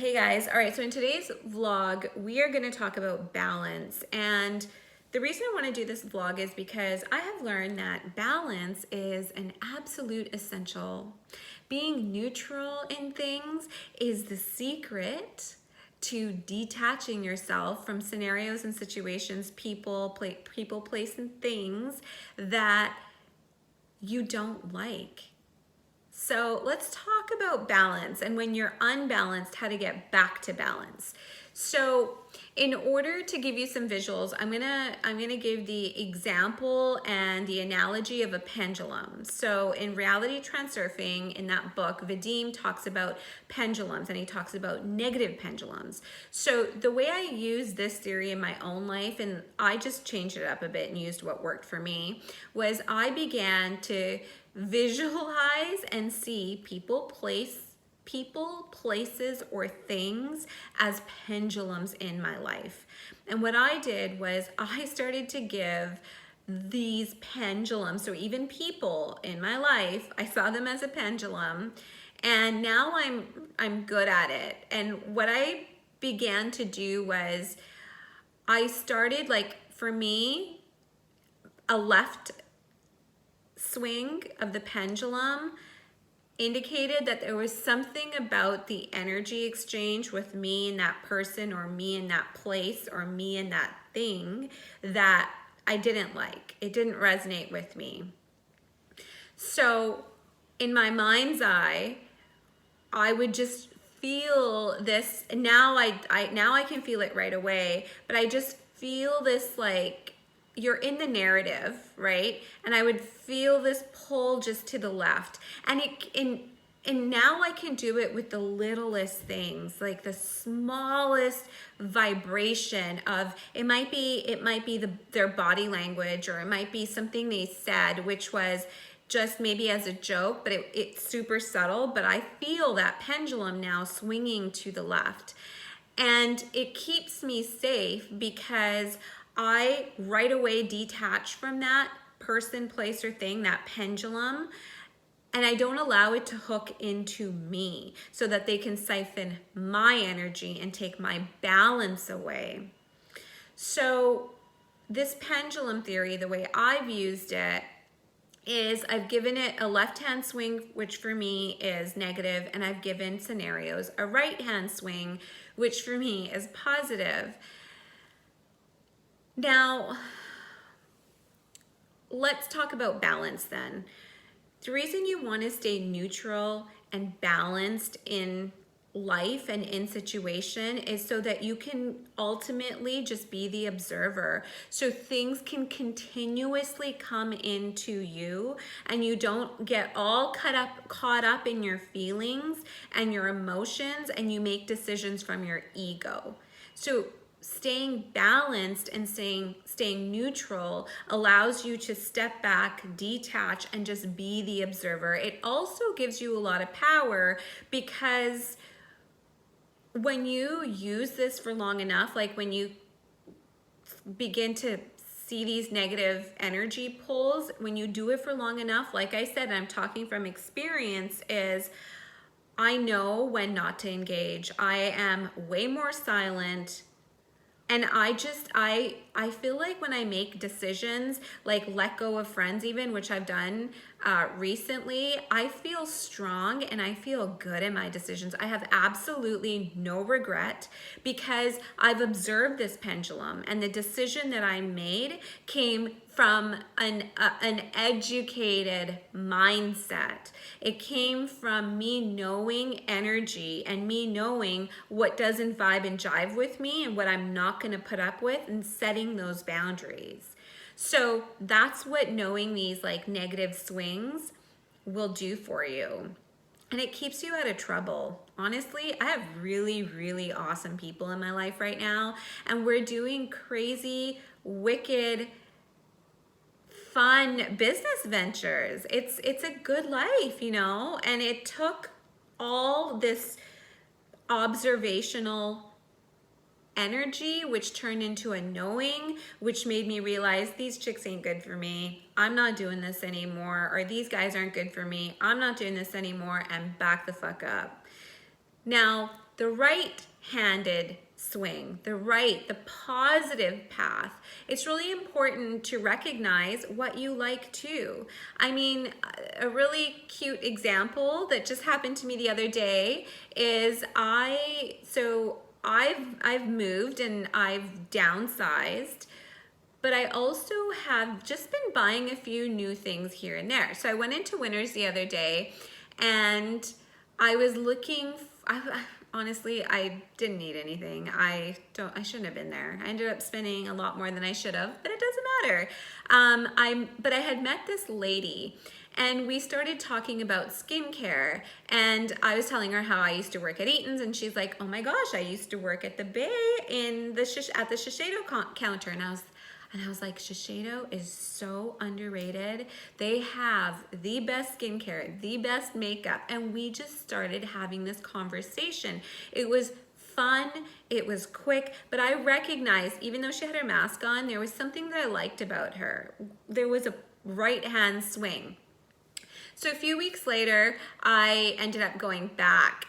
Hey guys, all right, so in today's vlog, we are gonna talk about balance. And the reason I wanna do this vlog is because I have learned that balance is an absolute essential. Being neutral in things is the secret to detaching yourself from scenarios and situations, people, place, and things that you don't like. So let's talk about balance and when you're unbalanced, how to get back to balance. So in order to give you some visuals, I'm gonna give the example and the analogy of a pendulum. So in Reality Transurfing, in that book, Vadim talks about pendulums and he talks about negative pendulums. So the way I use this theory in my own life, and I just changed it up a bit and used what worked for me, was I began to visualize and see people, places, or things as pendulums in my life. And what I did was I started to give these pendulums, so even people in my life, I saw them as a pendulum, and now I'm good at it. And what I began to do was I started, like, for me, a left swing of the pendulum indicated that there was something about the energy exchange with me and that person, or me and that place, or me and that thing that I didn't like. It didn't resonate with me. So in my mind's eye, I would just feel this. Now I can feel it right away, but I just feel this, like, you're in the narrative, right? And I would feel this pull just to the left. And now I can do it with the littlest things, like the smallest vibration of, it might be their body language, or it might be something they said, which was just maybe as a joke, but it's super subtle, but I feel that pendulum now swinging to the left. And it keeps me safe because I right away detach from that person, place, or thing, that pendulum, and I don't allow it to hook into me so that they can siphon my energy and take my balance away. So this pendulum theory, the way I've used it, is I've given it a left-hand swing, which for me is negative, and I've given scenarios a right-hand swing, which for me is positive. Now, let's talk about balance then. The reason you want to stay neutral and balanced in life and in situation is so that you can ultimately just be the observer. So things can continuously come into you and you don't get all caught up in your feelings and your emotions, and you make decisions from your ego. So staying balanced and staying neutral allows you to step back, detach, and just be the observer. It also gives you a lot of power, because when you use this for long enough, like when you begin to see these negative energy pulls, when you do it for long enough, like I said, I'm talking from experience, is I know when not to engage. I am way more silent. And I feel like when I make decisions, like let go of friends even, which I've done recently, I feel strong and I feel good in my decisions. I have absolutely no regret because I've observed this pendulum, and the decision that I made came from an educated mindset. It came from me knowing energy and me knowing what doesn't vibe and jive with me and what I'm not going to put up with, and setting those boundaries. So that's what knowing these, like, negative swings will do for you. And it keeps you out of trouble. Honestly, I have really, really awesome people in my life right now, and we're doing crazy, wicked, fun business ventures. It's a good life, you know, and it took all this observational energy, which turned into a knowing, which made me realize these chicks ain't good for me. I'm not doing this anymore. Or these guys aren't good for me. I'm not doing this anymore, and back the fuck up. Now, the right-handed swing, the positive path. It's really important to recognize what you like too. I mean, a really cute example that just happened to me the other day is I've moved and I've downsized, but I also have just been buying a few new things here and there. So I went into Winners the other day and I was looking, honestly, I didn't need anything. I shouldn't have been there. I ended up spending a lot more than I should have, but it doesn't matter. But I had met this lady and we started talking about skincare, and I was telling her how I used to work at Eaton's, and she's like, oh my gosh, I used to work at the Bay at the Shiseido counter, and I was like, Shiseido is so underrated. They have the best skincare, the best makeup, and we just started having this conversation. It was fun, it was quick, but I recognized, even though she had her mask on, there was something that I liked about her. There was a right hand swing. So a few weeks later, I ended up going back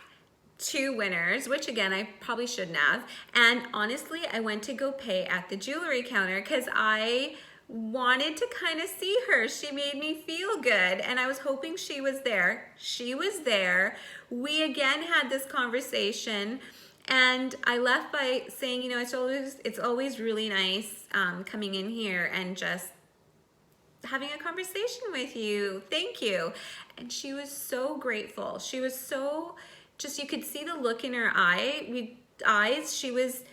to Winners, which again, I probably shouldn't have. And honestly, I went to go pay at the jewelry counter because I wanted to kind of see her. She made me feel good and I was hoping she was there. She was there. We again had this conversation and I left by saying, you know, it's always really nice coming in here and just having a conversation with you. Thank you. And she was so grateful. She was so you could see the look in her eyes. She was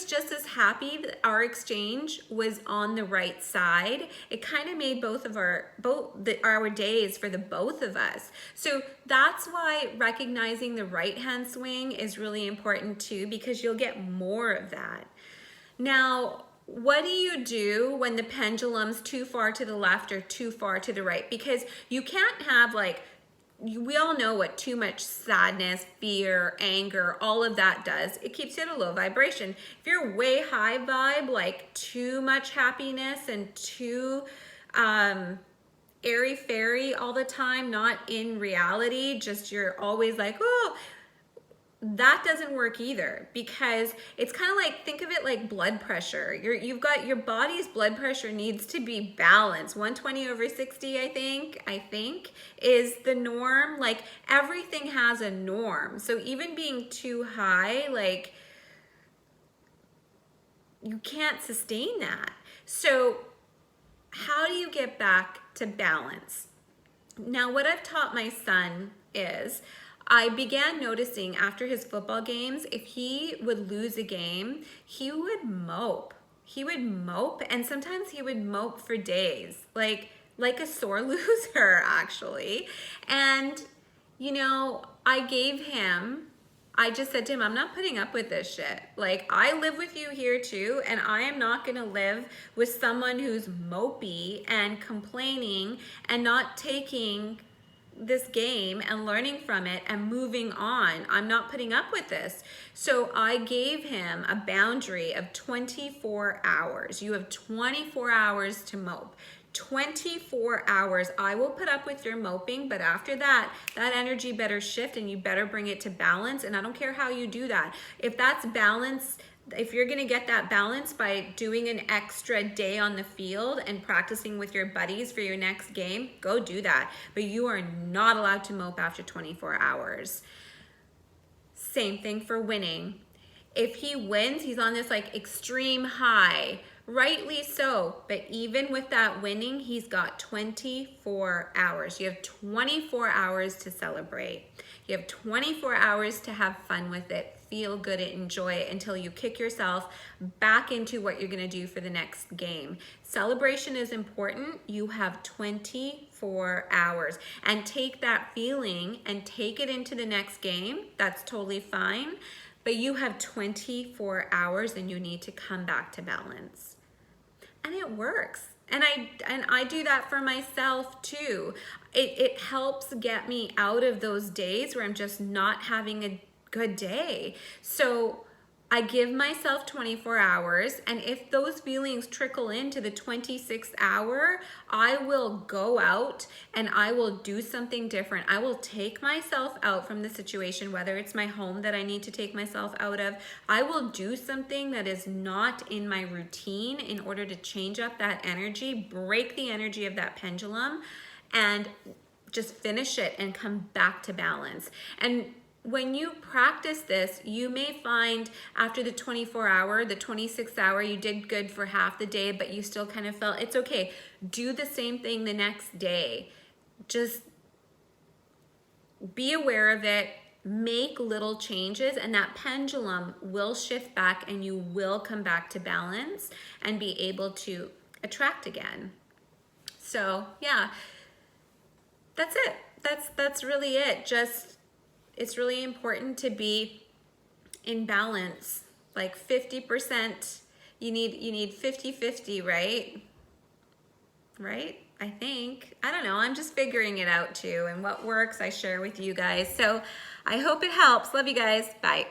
just as happy that our exchange was on the right side. It kind of made our days for the both of us. So that's why recognizing the right hand swing is really important too, because you'll get more of that. Now, what do you do when the pendulum's too far to the left or too far to the right? Because you can't have we all know what too much sadness, fear, anger, all of that does. It keeps you at a low vibration. If you're way high vibe, like too much happiness and too airy-fairy all the time, not in reality, just you're always like, oh, that doesn't work either, because it's kind of like, think of it like blood pressure. You've got your body's blood pressure needs to be balanced. 120/60, I think is the norm. Like everything has a norm. So even being too high, like you can't sustain that. So how do you get back to balance? Now, what I've taught my son is I began noticing after his football games, if he would lose a game, he would mope. He would mope, and sometimes he would mope for days, like a sore loser, actually. And, you know, I just said to him, I'm not putting up with this shit. Like, I live with you here too, and I am not gonna live with someone who's mopey and complaining and not taking this game and learning from it and moving on. I'm not putting up with this. So I gave him a boundary of 24 hours. You have 24 hours to mope. 24 hours. I will put up with your moping, but after that energy better shift and you better bring it to balance. And I don't care how you do that. If that's balance, if you're gonna get that balance by doing an extra day on the field and practicing with your buddies for your next game, go do that. But you are not allowed to mope after 24 hours. Same thing for winning. If he wins, he's on this like extreme high, rightly so, but even with that winning, he's got 24 hours. You have 24 hours to celebrate. You have 24 hours to have fun with it, feel good and enjoy it until you kick yourself back into what you're gonna do for the next game. Celebration is important. You have 24 hours, and take that feeling and take it into the next game. That's totally fine, but you have 24 hours and you need to come back to balance. And it works. And I do that for myself too. It helps get me out of those days where I'm just not having a good day. So I give myself 24 hours, and if those feelings trickle into the 26th hour, I will go out and I will do something different. I will take myself out from the situation, whether it's my home that I need to take myself out of. I will do something that is not in my routine in order to change up that energy, break the energy of that pendulum, and just finish it and come back to balance. And when you practice this, you may find after the 24 hour, the 26th hour, you did good for half the day, but you still kind of felt it's okay. Do the same thing the next day. Just be aware of it, make little changes, and that pendulum will shift back and you will come back to balance and be able to attract again. So yeah, that's it. That's really it. Just, it's really important to be in balance, like 50%. You need 50-50, right? Right? I think. I don't know. I'm just figuring it out too. And what works, I share with you guys. So I hope it helps. Love you guys. Bye.